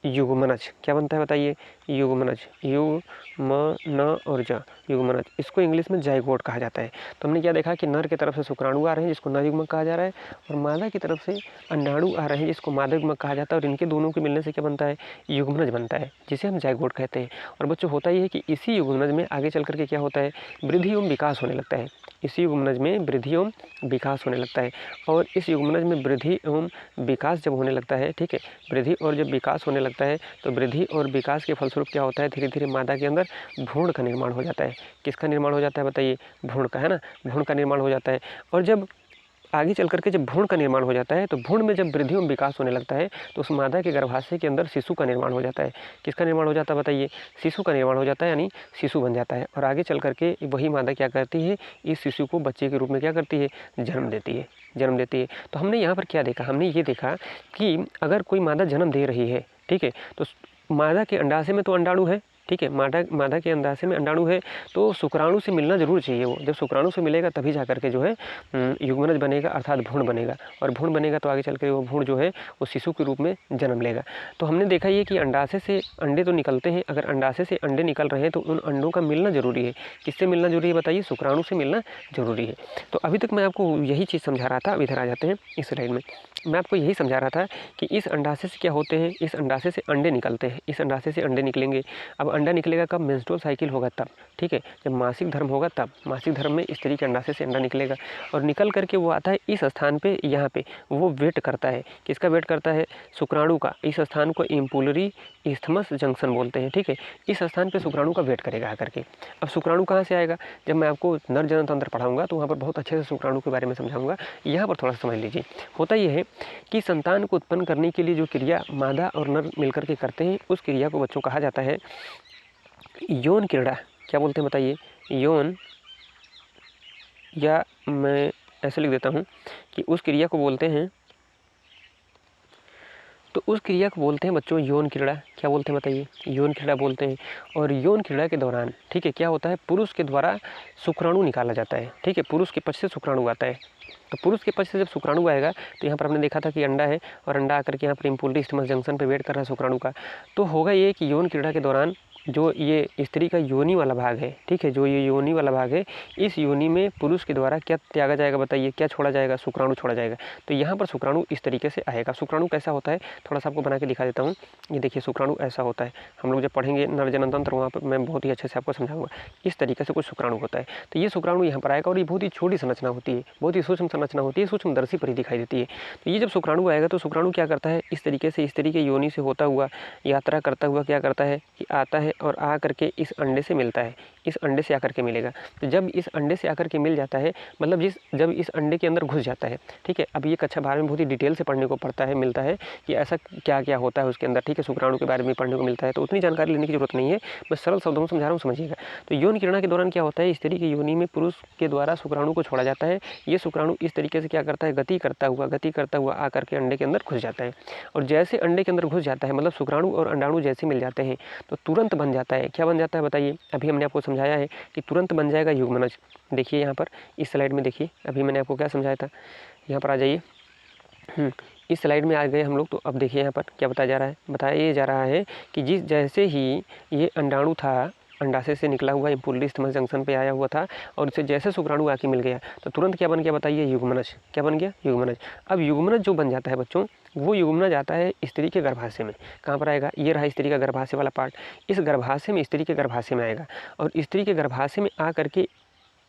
युग्मनज। क्या बनता है बताइए, युग्मनज, यु म न और ज, युग्मनज। इसको इंग्लिश में जाइगोट कहा जाता है। तो हमने क्या देखा कि नर की तरफ से शुक्राणु आ रहे हैं जिसको नर युग्मक कहा जा रहा है, और मादा की तरफ से अंडाणु आ रहे हैं जिसको मादा युग्मक कहा जाता है। और इनके दोनों के मिलने से क्या बनता है, युग्मनज बनता है, जिसे हम जाइगोट कहते हैं। और बच्चों होता ये है कि इसी युग्मनज में आगे चल करके क्या होता है, वृद्धि एवं विकास होने लगता है। इसी युग्मनज में वृद्धि एवं विकास होने लगता है। और इस युग्मनज में वृद्धि एवं विकास जब होने लगता है, ठीक है, वृद्धि और जब विकास होने लगता है तो वृद्धि और विकास के फलस्वरूप क्या होता है, धीरे धीरे मादा के अंदर भ्रूण का निर्माण हो जाता है। किसका निर्माण हो जाता है बताइए, भ्रूण का, है ना, भ्रूण का निर्माण हो जाता है। और जब आगे चल करके जब भ्रूण का निर्माण हो जाता है तो भ्रूण में जब वृद्धि एवं विकास होने लगता है तो उस मादा के गर्भाशय के अंदर शिशु का निर्माण हो जाता है। किसका निर्माण हो जाता है बताइए, शिशु का निर्माण हो जाता है, यानी शिशु बन जाता है। और आगे चल करके वही मादा क्या करती है, इस शिशु को बच्चे के रूप में क्या करती है, जन्म देती है, जन्म देती है। तो हमने यहाँ पर क्या देखा, हमने ये देखा कि अगर कोई मादा जन्म दे रही है, ठीक है, तो मादा के अंडाशय में तो अंडाणु है, ठीक है। मादा के अंडाशय में अंडाणु है तो शुक्राणु से मिलना जरूर चाहिए। वो जब शुक्राणु से मिलेगा तभी जा करके जो है युग्मनज बनेगा, अर्थात भ्रूण बनेगा। और भ्रूण बनेगा तो आगे चल कर वो भ्रूण जो है वो शिशु के रूप में जन्म लेगा। तो हमने देखा ये कि अंडाशय से अंडे तो निकलते हैं, अगर अंडाशय से अंडे निकल रहे हैं तो उन अंडों का मिलना जरूरी है। किससे मिलना जरूरी है बताइए? शुक्राणु से मिलना जरूरी है। तो अभी तक मैं आपको यही चीज़ समझा रहा था। अब इधर आ जाते हैं इस स्लाइड में। मैं आपको यही समझा रहा था कि इस अंडाशय से क्या होते हैं, इस अंडाशय से अंडे निकलते हैं, इस अंडाशय से अंडे निकलेंगे। अब अंडा निकलेगा कब? मेंस्ट्रुअल साइकिल होगा तब, ठीक है, जब मासिक धर्म होगा तब। मासिक धर्म में स्त्री के अंडाशय से अंडा निकलेगा और निकल करके वो आता है इस स्थान पे, यहाँ पे वो वेट करता है। किसका वेट करता है? शुक्राणु का। इस स्थान को इम्पुलरी इस्थमस जंक्शन बोलते हैं, ठीक है। इस स्थान पे शुक्राणु का वेट करेगा आकर के। अब शुक्राणु कहाँ से आएगा? जब मैं आपको नर जनन तंत्र पढ़ाऊंगा तो वहाँ पर बहुत अच्छे से शुक्राणु के बारे में समझाऊंगा। यहाँ पर थोड़ा सा समझ लीजिए। होता यह है कि संतान को उत्पन्न करने के लिए जो क्रिया मादा और नर मिलकर के करते हैं, उस क्रिया को बच्चों कहा जाता है यौन क्रीड़ा। क्या बोलते हैं बताइए? यौन, या मैं ऐसे लिख देता हूँ कि उस क्रिया को बोलते हैं, तो उस क्रिया को बोलते हैं बच्चों यौन क्रीड़ा। क्या बोलते हैं बताइए? यौन क्रीड़ा बोलते हैं। और यौन क्रीड़ा के दौरान, ठीक है, क्या होता है? पुरुष के द्वारा शुक्राणु निकाला जाता है, ठीक है। पुरुष के पक्ष से शुक्राणु आता है। तो पुरुष के पक्ष से जब शुक्राणु आएगा तो यहाँ पर हमने देखा था कि अंडा है और अंडा आकर के यहाँ पर इम्पुलरी इस्थमस जंक्शन पे वेट कर रहा है शुक्राणु का। तो होगा ये कि यौन क्रीड़ा के दौरान जो ये स्त्री का योनि वाला भाग है, ठीक है, जो ये योनि वाला भाग है, इस योनि में पुरुष के द्वारा क्या त्यागा जाएगा बताइए? क्या छोड़ा जाएगा? शुक्राणु छोड़ा जाएगा। तो यहाँ पर शुक्राणु इस तरीके से आएगा। शुक्राणु कैसा होता है थोड़ा सा आपको बना के दिखा देता हूँ। ये देखिए शुक्राणु ऐसा होता है। हम लोग जब पढ़ेंगे नर जनन तंत्र वहाँ पर मैं बहुत ही अच्छे से आपको समझाऊंगा। इस तरीके से कुछ शुक्राणु होता है। तो ये शुक्राणु यहाँ पर आएगा और ये बहुत ही छोटी संरचना होती है, बहुत ही सूक्ष्म संरचना होती है, सूक्ष्मदर्शी पर ही दिखाई देती है। तो ये जब शुक्राणु आएगा तो शुक्राणु क्या करता है? इस तरीके से स्त्री के योनि से होता हुआ यात्रा करता हुआ क्या करता है कि आता है और आ करके इस अंडे से मिलता है। इस अंडे से आकर के मिलेगा। तो जब इस अंडे से आकर के मिल जाता है, मतलब जब इस अंडे के अंदर घुस जाता है, ठीक है। अब ये कक्षा 12 में बहुत ही डिटेल से पढ़ने को पड़ता है, मिलता है कि ऐसा क्या क्या होता है उसके अंदर, ठीक है। शुक्राणु के बारे में पढ़ने को मिलता है, तो उतनी जानकारी लेने की जरूरत नहीं है, मैं सरल शब्दों में समझा रहा हूँ, समझिएगा। तो यौन क्रीड़ा के दौरान क्या होता है? स्त्री की योनि में पुरुष के द्वारा शुक्राणु को छोड़ा जाता है। ये शुक्राणु इस तरीके से क्या करता है? गति करता हुआ आकर के अंडे के अंदर घुस जाता है। और जैसे अंडे के अंदर घुस जाता है, मतलब शुक्राणु और अंडाणु जैसे मिल जाते हैं तो तुरंत बन जाता है। क्या बन जाता है बताइए? अभी हमने आपको समझाया है कि तुरंत बन जाएगा युग्मनज। देखिए यहाँ पर इस स्लाइड में देखिए, अभी मैंने आपको क्या समझाया था। यहाँ पर आ जाइए। इस स्लाइड में आ गए हम लोग। तो अब देखिए यहाँ पर क्या बताया जा रहा है? बताया जा रहा है कि जैसे ही ये अंडाणु था, अंडाशय से निकला हुआ इम्पुलरी इस्थमस जंक्शन पे आया हुआ था और इससे जैसे शुक्राणु आके मिल गया तो तुरंत क्या बन गया बताइए? युग्मनज। क्या बन गया? युग्मनज। अब युग्मनज जो बन जाता है बच्चों, वो युग्मनज आता है स्त्री के गर्भाशय में। कहाँ पर आएगा? ये रहा स्त्री का गर्भाशय वाला पार्ट। इस गर्भाशय में, स्त्री के गर्भाशय में आएगा और स्त्री के गर्भाशय में आ करके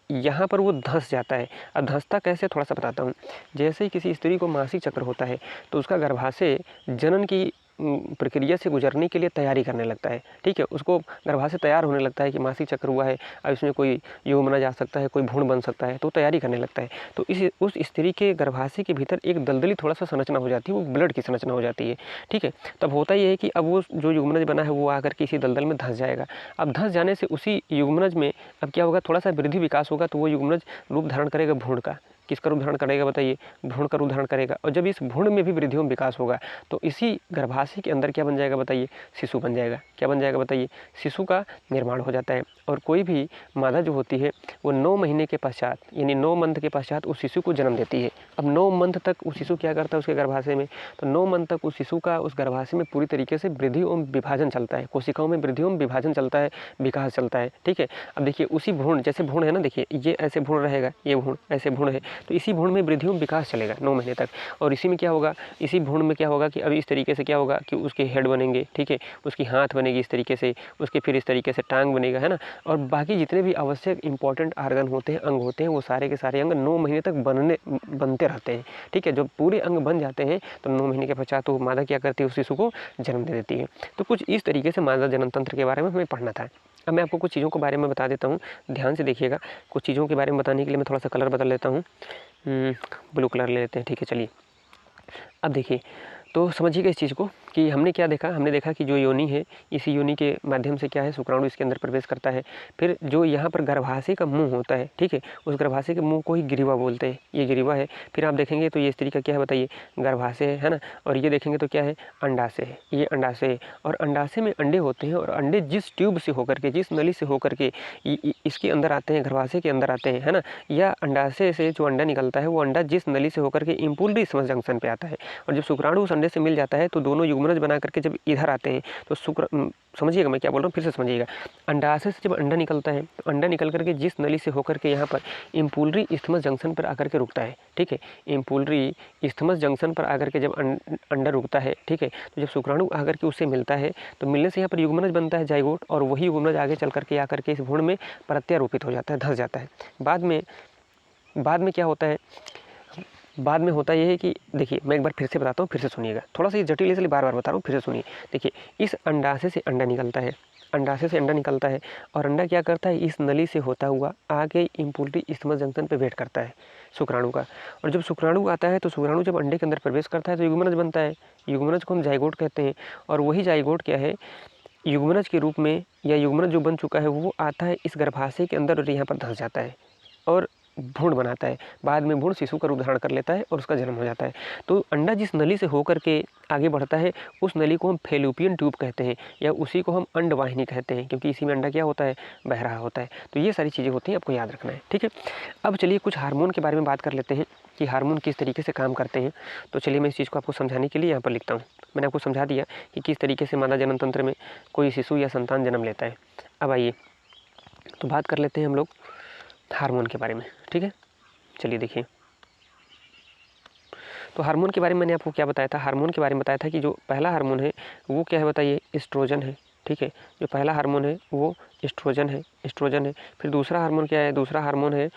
यहाँ पर वो धंस जाता है। अब धंसता कैसे थोड़ा सा बताता हूँ। जैसे ही किसी स्त्री को मासिक चक्र होता है तो उसका गर्भाशय जनन की प्रक्रिया से गुजरने के लिए तैयारी करने लगता है, ठीक है। उसको गर्भाशय तैयार होने लगता है कि मासिक चक्र हुआ है, अब इसमें कोई युग्मनज आ सकता है, कोई भ्रूण बन सकता है, तो तैयारी करने लगता है। तो उस स्त्री के गर्भाशय के भीतर एक दलदली थोड़ा सा संरचना हो जाती है, वो ब्लड की संरचना हो जाती है, ठीक है। तब होता ये है कि अब वो जो युग्मनज बना है वो आकर किसी दलदल में धंस जाएगा। अब धंस जाने से उसी युग्मनज में अब क्या होगा? थोड़ा सा वृद्धि विकास होगा, तो वो युग्मनज रूप धारण करेगा भ्रूण का। किसका रूप धारण करेगा बताइए? भ्रूण का रूप धारण करेगा। और जब इस भ्रूण में भी वृद्धि एवं विकास होगा तो इसी गर्भाशय के अंदर क्या बन जाएगा बताइए? शिशु बन जाएगा। क्या बन जाएगा बताइए? शिशु का निर्माण हो जाता है। और कोई भी मादा जो होती है वो 9 महीने के पश्चात, यानी 9 मंथ के पश्चात उस शिशु को जन्म देती है। अब 9 मंथ तक उस शिशु क्या करता है उसके गर्भाशय में? तो 9 मंथ तक उस शिशु का उस गर्भाशय में पूरी तरीके से वृद्धि एवं विभाजन चलता है। कोशिकाओं में वृद्धि एवं विभाजन चलता है, विकास चलता है, ठीक है। अब देखिए उसी भ्रूण, जैसे भ्रूण है ना, देखिए ये ऐसे भ्रूण रहेगा, ये भ्रूण ऐसे भ्रूण है, तो इसी भ्रूण में वृद्धि एवं विकास चलेगा 9 महीने तक। और इसी में क्या होगा? इसी भ्रूण में क्या होगा कि अभी इस तरीके से क्या होगा कि उसके हेड बनेंगे, ठीक है, उसकी हाथ बनेगी इस तरीके से, उसके फिर इस तरीके से टांग बनेगा, है ना। और बाकी जितने भी आवश्यक इंपॉर्टेंट आर्गन होते हैं, अंग होते हैं, वो सारे के सारे अंग 9 महीने तक बनते रहते हैं, ठीक है। जब पूरे अंग बन जाते हैं तो 9 महीने के पश्चात वो मादा क्या करती है? उस शिशु को जन्म दे देती है। तो कुछ इस तरीके से मादा जनन तंत्र के बारे में हमें पढ़ना था। अब मैं आपको कुछ चीज़ों के बारे में बता देता हूँ, ध्यान से देखिएगा। कुछ चीज़ों के बारे में बताने के लिए मैं थोड़ा सा कलर बदल लेता हूँ, ब्लू कलर ले लेते हैं, ठीक है। चलिए अब देखिए, तो समझिएगा इस चीज़ को कि कि हमने क्या देखा, हमने देखा कि जो योनि है, इसी योनि के माध्यम से क्या है, शुक्राणु इसके अंदर प्रवेश करता है। फिर जो यहाँ पर गर्भाशय का मुंह होता है, ठीक है, उस गर्भाशय के मुंह को ही ग्रीवा बोलते हैं, ये ग्रीवा है। फिर आप देखेंगे तो ये स्त्री का क्या है बताइए, गर्भाशय है ना। और ये देखेंगे तो क्या है, अंडाशय है, ये अंडाशय है। और अंडाशय में अंडे होते हैं, और अंडे जिस ट्यूब से होकर के, जिस नली से होकर के इसके अंदर आते हैं, गर्भाशय के अंदर आते हैं, है ना, या अंडाशय से जो अंडा निकलता है, वो अंडा जिस नली से होकर के इम्पुलरी इस्थमस जंक्शन पे आता है, और जब शुक्राणु उस अंडे से मिल जाता है तो दोनों युग्मनज बना करके जब इधर आते हैं तो समझिएगा मैं क्या बोल रहा हूँ, फिर से समझिएगा। अंडाशय से जब अंडा निकलता है तो अंडा निकल करके जिस नली से होकर के यहाँ पर इम्पुलरी इस्थमस जंक्शन पर आकर के रुकता है, ठीक है, इम्पुलरी इस्थमस जंक्शन पर आकर के जब अंडा रुकता है, ठीक है, तो जब शुक्राणु आकर के उससे मिलता है तो मिलने से यहाँ पर युग्मनज बनता है, जाइगोट, और वही युग्मनज आगे चल करके आकर के इस भ्रूण में प्रत्यारोपित हो जाता है, धंस जाता है। बाद में क्या होता है, बाद में होता यह है कि देखिए मैं एक बार फिर से बताता हूँ, फिर से सुनिएगा, थोड़ा सा ये जटिल इसलिए बार बार बता रहा हूँ, फिर से सुनिए। देखिए, इस अंडाशय से अंडा निकलता है, अंडाशय से अंडा निकलता है, और अंडा क्या करता है, इस नली से होता हुआ आगे इम्पुलरी इस्थमस जंक्शन पे वेट करता है शुक्राणु का। और जब शुक्राणु आता है तो शुक्राणु जब अंडे के अंदर प्रवेश करता है तो युग्मनज बनता है, युग्मनज को हम जाइगोट कहते हैं। और वही जाइगोट क्या है, युग्मनज के रूप में, या युग्मनज जो बन चुका है वो आता है इस गर्भाशय के अंदर और यहाँ पर धंस जाता है और भ्रूण बनाता है। बाद में भ्रूण शिशु का रूप धारण कर लेता है और उसका जन्म हो जाता है। तो अंडा जिस नली से होकर के आगे बढ़ता है उस नली को हम फेलोपियन ट्यूब कहते हैं, या उसी को हम अंडवाहिनी कहते हैं, क्योंकि इसी में अंडा क्या होता है, बह रहा होता है। तो ये सारी चीज़ें होती हैं, आपको याद रखना है, ठीक है। अब चलिए कुछ हार्मोन के बारे में बात कर लेते हैं कि हार्मोन किस तरीके से काम करते हैं। तो चलिए मैं इस चीज़ को आपको समझाने के लिए यहाँ पर लिखता हूँ। मैंने आपको समझा दिया कि किस तरीके से मानव जन्म तंत्र में कोई शिशु या संतान जन्म लेता है। अब आइए तो बात कर लेते हैं हम लोग हार्मोन के बारे में, ठीक है। चलिए देखिए, तो हार्मोन के बारे में मैंने आपको क्या बताया था, हार्मोन के बारे में बताया था कि जो पहला हार्मोन है वो क्या है बताइए, एस्ट्रोजन है, ठीक है। जो पहला हार्मोन है वो एस्ट्रोजन है। फिर दूसरा हार्मोन क्या है, दूसरा हार्मोन है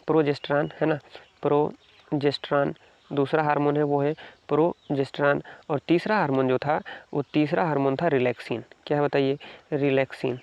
प्रोजेस्टेरॉन, है ना, प्रोजेस्टेरॉन दूसरा हार्मोन है वो है प्रोजेस्टेरॉन। और तीसरा हार्मोन जो था वो तीसरा हार्मोन था रिलैक्सिन। क्या है बताइए, रिलैक्सिन।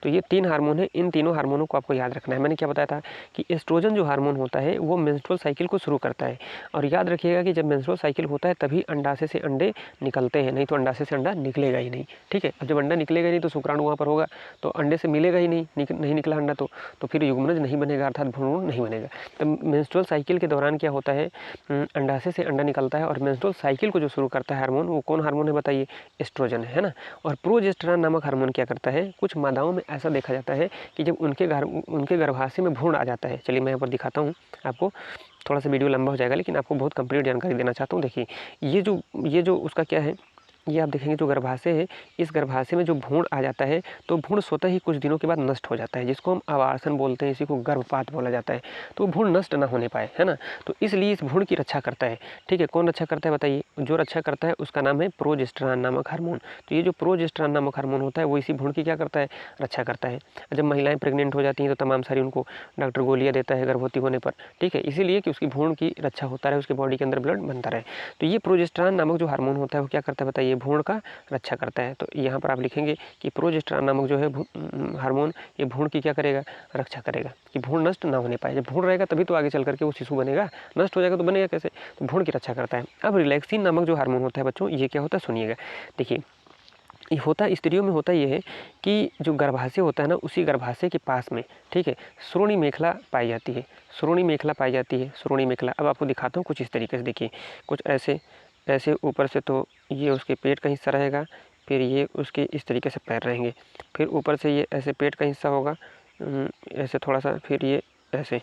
तो ये 3 हार्मोन है, इन तीनों हार्मोनों को आपको याद रखना है। मैंने क्या बताया था कि एस्ट्रोजन जो हार्मोन होता है वो मेंस्ट्रुअल साइकिल को शुरू करता है, और याद रखिएगा कि जब मेंस्ट्रुअल साइकिल होता है तभी अंडाशय से अंडे निकलते हैं, नहीं तो अंडाशय से अंडा निकलेगा ही नहीं, ठीक है। अब जब अंडा निकलेगा नहीं तो शुक्राणु वहाँ पर होगा, तो अंडे से मिलेगा ही नहीं, नहीं निकला अंडा तो फिर युग्मनज नहीं बनेगा, अर्थात भ्रूण नहीं बनेगा। तो मेंस्ट्रुअल साइकिल के दौरान क्या होता है, अंडाशय से अंडा निकलता है, और मेंस्ट्रुअल साइकिल को जो शुरू करता है हार्मोन, वो कौन हार्मोन है बताइए, एस्ट्रोजन है ना। और प्रोजेस्टेरॉन नामक हार्मोन क्या करता है, कुछ मादाओं में ऐसा देखा जाता है कि जब उनके गर्भाशय में भ्रूण आ जाता है, चलिए मैं यहाँ पर दिखाता हूँ आपको, थोड़ा सा वीडियो लंबा हो जाएगा लेकिन आपको बहुत कंप्लीट जानकारी देना चाहता हूँ। देखिए ये जो उसका क्या है, ये आप देखेंगे जो गर्भाशय है, इस गर्भाशय में जो भ्रूण आ जाता है तो भ्रूण स्वतः ही कुछ दिनों के बाद नष्ट हो जाता है, जिसको हम आवासन बोलते हैं, इसी को गर्भपात बोला जाता है। तो भ्रूण नष्ट ना होने पाए, है ना, तो इसलिए इस भ्रूण की रक्षा करता है, ठीक है। कौन रक्षा करता है बताइए, जो रक्षा करता है उसका नाम है प्रोजेस्टेरॉन नामक हार्मोन। तो ये जो प्रोजेस्टेरॉन नामक हार्मोन होता है वो इसी भ्रूण की क्या करता है, रक्षा करता है। जब महिलाएं प्रेग्नेंट हो जाती हैं तो तमाम सारी उनको डॉक्टर गोलियां देता है गर्भवती होने पर, ठीक है, इसीलिए कि उसकी भ्रूण की रक्षा होता रहे, उसके बॉडी के अंदर ब्लड बनता रहे। तो ये प्रोजेस्टेरॉन नामक जो हार्मोन होता है वो क्या करता है बताइए, भ्रूण का रक्षा करता है। तो यहाँ पर आप लिखेंगे कि प्रोजेस्टेरॉन नामक जो है हार्मोन, ये भ्रूण की क्या करेगा, रक्षा करेगा, कि भ्रूण नष्ट ना होने पाए। जब भ्रूण रहेगा तभी तो आगे चल करके वो शिशु बनेगा, नष्ट हो जाएगा तो बनेगा कैसे, तो भ्रूण की रक्षा करता है। अब रिलैक्सिन नामक जो हार्मोन होता है बच्चों, ये क्या होता है सुनिएगा। देखिए ये होता स्त्रियों में होता ये है कि जो गर्भाशय होता है ना, उसी गर्भाशय के पास में, ठीक है, श्रोणि मेखला पाई जाती है, श्रोणि मेखला पाई जाती है, श्रोणि मेखला। अब आपको दिखाता हूँ कुछ इस तरीके से, देखिए कुछ ऐसे ऊपर से तो ये उसके पेट का हिस्सा रहेगा, फिर ये उसके इस तरीके से पैर रहेंगे, फिर ऊपर से ये ऐसे पेट का हिस्सा होगा ऐसे थोड़ा सा, फिर ये ऐसे,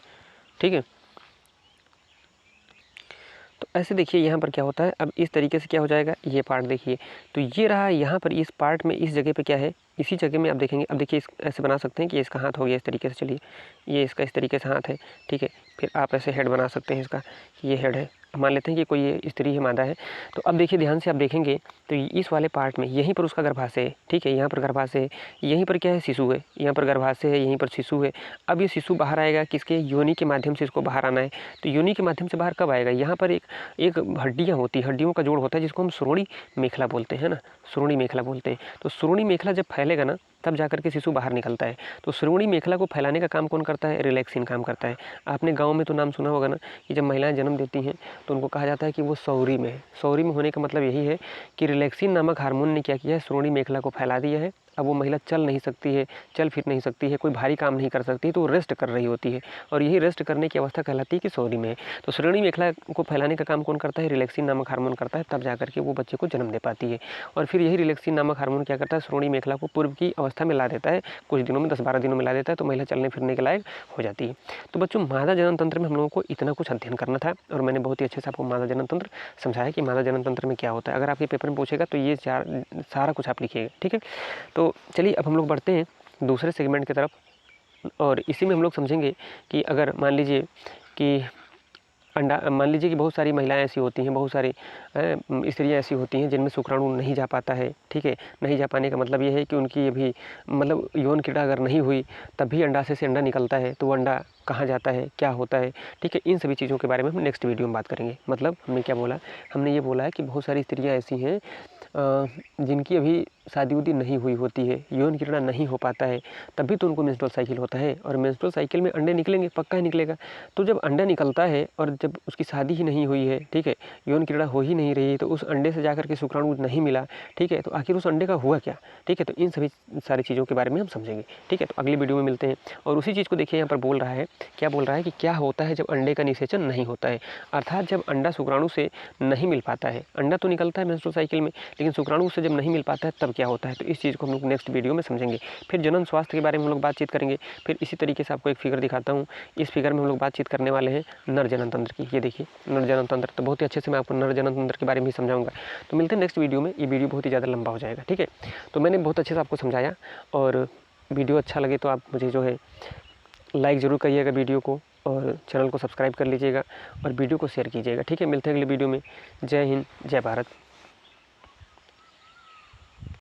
ठीक है। तो ऐसे देखिए यहाँ पर क्या होता है, अब इस तरीके से क्या हो जाएगा, ये पार्ट देखिए, तो ये रहा यहाँ पर इस पार्ट में, इस जगह पे क्या है, इसी जगह में आप देखेंगे। अब देखिए ऐसे बना सकते हैं कि इसका हाथ हो गया इस तरीके से, चलिए ये इसका इस तरीके से हाथ है, ठीक है। फिर आप ऐसे हेड बना सकते हैं इसका, कि ये हेड है, मान लेते हैं कि कोई ये स्त्री है, मादा है। तो अब देखिए ध्यान से आप देखेंगे तो इस वाले पार्ट में यहीं पर उसका गर्भाशय है, ठीक है, यहाँ पर गर्भाशय है, यहीं पर क्या है, शिशु है, यहाँ पर गर्भाशय है, यहीं पर शिशु है। अब ये शिशु बाहर आएगा किसके, योनि के माध्यम से इसको बाहर आना है। तो योनि के माध्यम से बाहर कब आएगा, यहाँ पर एक हड्डियाँ होती है, हड्डियों का जोड़ होता है जिसको हम श्रोणि मेखला बोलते हैं ना, श्रोणि मेखला बोलते हैं। तो श्रोणि मेखला जब फैलेगा ना, तब जाकर के शिशु बाहर निकलता है। तो श्रोणि मेखला को फैलाने का काम कौन करता है? रिलैक्सिन काम करता है। आपने गाँव में तो नाम सुना होगा ना कि जब महिलाएं जन्म देती हैं तो उनको कहा जाता है कि वो सौरी में है। सौरी में होने का मतलब यही है कि रिलैक्सिन नामक हार्मोन ने क्या किया है? श्रोणि मेखला को फैला दिया है। अब वो महिला चल नहीं सकती है, चल फिर नहीं सकती है, कोई भारी काम नहीं कर सकती, तो वो रेस्ट कर रही होती है और यही रेस्ट करने की अवस्था कहलाती है कि सौरी में है। तो श्रोणि मेखला को फैलाने का काम कौन करता है? रिलैक्सिन नामक हार्मोन करता है, तब जाकर के वो बच्चे को जन्म दे पाती है। और फिर यही रिलैक्सिन नामक हार्मोन क्या करता है? श्रोणि मेखला को पूर्व की अवस्था में ला देता है, कुछ दिनों में 10-12 दिनों में ला देता है, तो महिला चलने फिरने के लायक हो जाती है। तो बच्चों, मादा जनन तंत्र में हम लोगों को इतना कुछ अध्ययन करना था और मैंने बहुत ही अच्छे से आपको मादा जनन तंत्र समझाया कि मादा जनन तंत्र में क्या होता है। अगर आपके पेपर में पूछेगा तो ये सारा कुछ आप लिखिएगा, ठीक है। तो चलिए अब हम लोग बढ़ते हैं दूसरे सेगमेंट की तरफ और इसी में हम लोग समझेंगे कि अगर मान लीजिए कि मान लीजिए कि बहुत सारी महिलाएं ऐसी होती हैं, बहुत सारी स्त्रियां ऐसी होती हैं जिनमें शुक्राणु नहीं जा पाता है, ठीक है। नहीं जा पाने का मतलब ये है कि उनकी अभी मतलब यौन क्रीड़ा अगर नहीं हुई तब भी अंडाशय से अंडा निकलता है, तो वो अंडा कहाँ जाता है, क्या होता है, ठीक है। इन सभी चीज़ों के बारे में हम नेक्स्ट वीडियो में बात करेंगे। मतलब हमने क्या बोला? हमने ये बोला है कि बहुत सारी स्त्रियाँ ऐसी हैं जिनकी अभी शादी उदी नहीं हुई होती है, यौन क्रीड़ा नहीं हो पाता है, तब भी तो उनको मेंस्ट्रुअल साइकिल होता है और मेंस्ट्रुअल साइकिल में अंडे निकलेंगे, पक्का ही निकलेगा। तो जब अंडा निकलता है और जब उसकी शादी ही नहीं हुई है, ठीक है, यौन क्रीड़ा हो ही नहीं रही है, तो उस अंडे से जाकर के शुक्राणु नहीं मिला, ठीक है, तो आखिर उस अंडे का हुआ क्या, ठीक है। तो इन सभी सारी चीज़ों के बारे में हम समझेंगे, ठीक है। तो अगली वीडियो में मिलते हैं। और उसी चीज़ को देखिए यहाँ पर बोल रहा है, क्या बोल रहा है कि क्या होता है जब अंडे का निषेचन नहीं होता है, अर्थात जब अंडा शुक्राणु से नहीं मिल पाता है। अंडा तो निकलता है मेंस्ट्रुअल साइकिल में, लेकिन शुक्राणु से जब नहीं मिल पाता है तब क्या होता है। तो इस चीज़ को हम लोग नेक्स्ट वीडियो में समझेंगे। फिर जनन स्वास्थ्य के बारे में हम लोग बातचीत करेंगे। फिर इसी तरीके से आपको एक फिगर दिखाता हूँ। इस फिगर में हम लोग बातचीत करने वाले हैं नर जनन तंत्र की। ये देखिए नर जनन तंत्र, तो बहुत ही अच्छे से मैं आपको नर जनन तंत्र के बारे में भी समझाऊंगा। तो मिलते हैं नेक्स्ट वीडियो में। ये वीडियो बहुत ही ज़्यादा लंबा हो जाएगा, ठीक है। तो मैंने बहुत अच्छे से आपको समझाया और वीडियो अच्छा लगे तो आप मुझे जो है लाइक ज़रूर करिएगा वीडियो को और चैनल को सब्सक्राइब कर लीजिएगा और वीडियो को शेयर कीजिएगा, ठीक है। मिलते हैं अगले वीडियो में। जय हिंद, जय भारत।